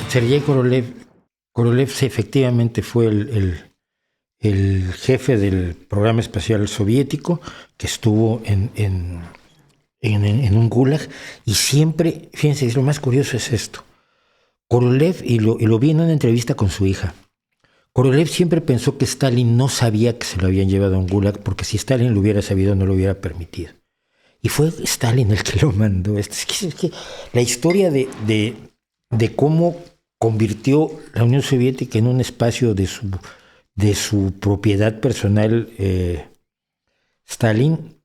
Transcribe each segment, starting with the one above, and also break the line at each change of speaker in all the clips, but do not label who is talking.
Sergei Korolev sí, efectivamente fue el jefe del programa espacial soviético que estuvo en un gulag y siempre, fíjense, lo más curioso es esto. Korolev, y lo vi en una entrevista con su hija, Korolev siempre pensó que Stalin no sabía que se lo habían llevado a un gulag porque si Stalin lo hubiera sabido no lo hubiera permitido. Y fue Stalin el que lo mandó. Es que la historia de cómo convirtió la Unión Soviética en un espacio de su propiedad personal, Stalin,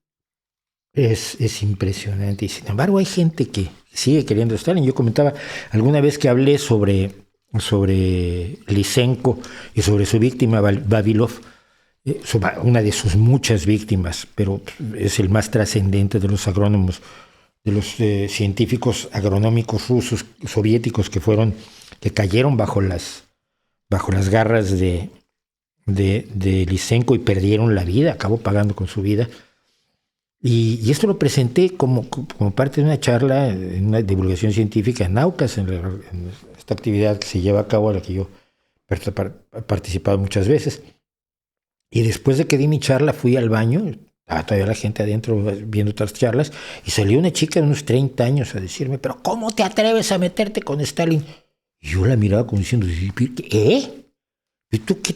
es impresionante. Y sin embargo hay gente que sigue queriendo a Stalin. Yo comentaba alguna vez que hablé sobre Lysenko y sobre su víctima Vavilov, una de sus muchas víctimas, pero es el más trascendente de los agrónomos, de los científicos agronómicos rusos, soviéticos que cayeron bajo las garras de Lysenko y perdieron la vida, acabó pagando con su vida. Y esto lo presenté como parte de una charla, en una divulgación científica en Naucas, en esta actividad que se lleva a cabo, a la que yo he participado muchas veces. Y después de que di mi charla fui al baño, estaba todavía la gente adentro viendo otras charlas, y salió una chica de unos 30 años a decirme, pero ¿cómo te atreves a meterte con Stalin? Y yo la miraba como diciendo, ¿y tú qué?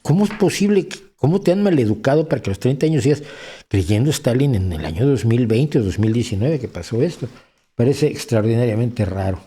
¿Cómo es posible? ¿Cómo te han maleducado para que a los 30 años sigas creyendo Stalin en el año 2020 o 2019 que pasó esto? Parece extraordinariamente raro.